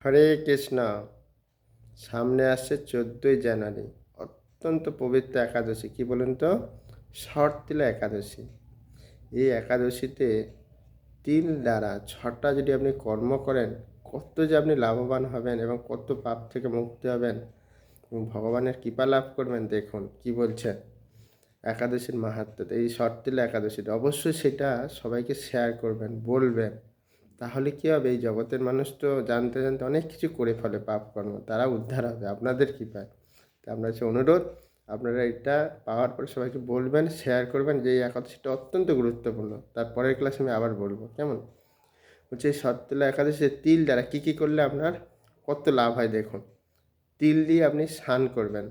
হরে কৃষ্ণ। সামনে আসছে 14ই জানুয়ারি, অত্যন্ত পবিত্র একাদশী। কি বলুন তো? শর্তিলা একাদশী। এই একাদশীতে তিল দ্বারা 6টা যদি আপনি কর্ম করেন, কত যে আপনি লাভবান হবেন এবং কত পাপ থেকে মুক্তি হবেন এবং ভগবানের কৃপা লাভ করবেন। দেখুন কি বলছেন একাদশীর মাহাত্ম্য। এই শর্তিলা একাদশীতে অবশ্যই সেটা সবাইকে শেয়ার করবেন, বলবেন। তাহলে কী হবে, এই জগতের মানুষ তো জানতে জানতে অনেক কিছু করে ফেলে পাপ কর্ম, তারা উদ্ধার হবে আপনাদের কৃপায়। তা আপনার কাছে অনুরোধ, আপনারা এটা পাওয়ার পরে সবাইকে বলবেন, শেয়ার করবেন যে এই একাদশীটা অত্যন্ত গুরুত্বপূর্ণ। তারপরের ক্লাসে আমি আবার বলবো, কেমন? হচ্ছে এই শর্তিলা একাদশীতে তিল দ্বারা কী কী করলে আপনার কত লাভ হয় দেখুন। তিল দিয়ে আপনি স্নান করবেন,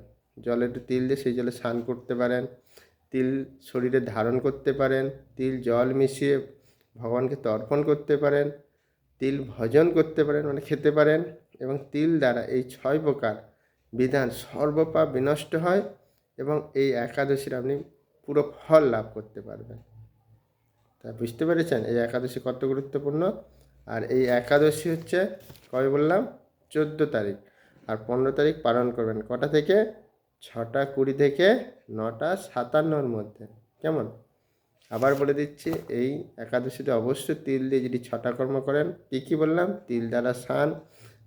জলে একটু তিল দিয়ে সেই জলে স্নান করতে পারেন। তিল শরীরে ধারণ করতে পারেন। তিল জল মিশিয়ে ভগবানকে তর্পণ করতে পারেন। তিল ভজন করতে পারেন, মানে খেতে পারেন। এবং তিল দ্বারা এই 6 প্রকার বিধান সর্বপাপ বিনষ্ট হয় এবং এই একাদশীর আপনি পুরো ফল লাভ করতে পারবেন। তা বুঝতে পেরেছেন এই একাদশী কত গুরুত্বপূর্ণ? আর এই একাদশী হচ্ছে কবে বললাম? 14 তারিখ। আর 15 তারিখ পালন করবেন কটা থেকে? 6টা 20 থেকে 9টা 57-র মধ্যে। কেমন? আবার বলে দিচ্ছি, এই একাদশীতে অবশ্যই তিল দিয়ে যদি 6টা কর্ম করেন, কী কী বললাম? তিল দ্বারা স্নান,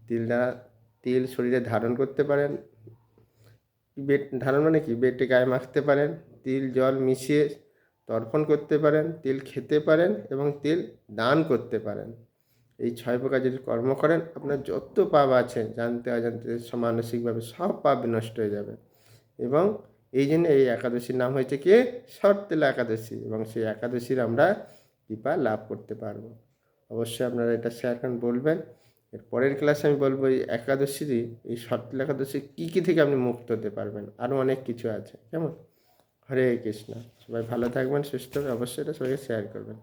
তিল দ্বারা তিল শরীরে ধারণ করতে পারেন। বেট ধারণ মানে কি? বেটে গায়ে মাখতে পারেন। তিল জল মিশিয়ে তর্পণ করতে পারেন। তিল খেতে পারেন এবং তিল দান করতে পারেন। এই 6 প্রকার যদি কর্ম করেন, আপনার যত পাপ আছে জানতে অজান্তে মানসিকভাবে সব পাপ নষ্ট হয়ে যাবে। এবং এই জন্য এই একাদশীর নাম হয়েছে কি? শর্তিলা একাদশী। এবং সেই একাদশীর আমরা কৃপা লাভ করতে পারবো। অবশ্যই আপনারা এটা শেয়ার করেন, বলবেন। এর পরের ক্লাসে আমি বলবো এই একাদশীরই, এই শর্তিলা একাদশী কী কী থেকে আপনি মুক্ত হতে পারবেন। আরও অনেক কিছু আছে, কেমন? হরে কৃষ্ণ। সবাই ভালো থাকবেন, সুস্থ হবে। অবশ্যই এটা সবাইকে শেয়ার করবেন।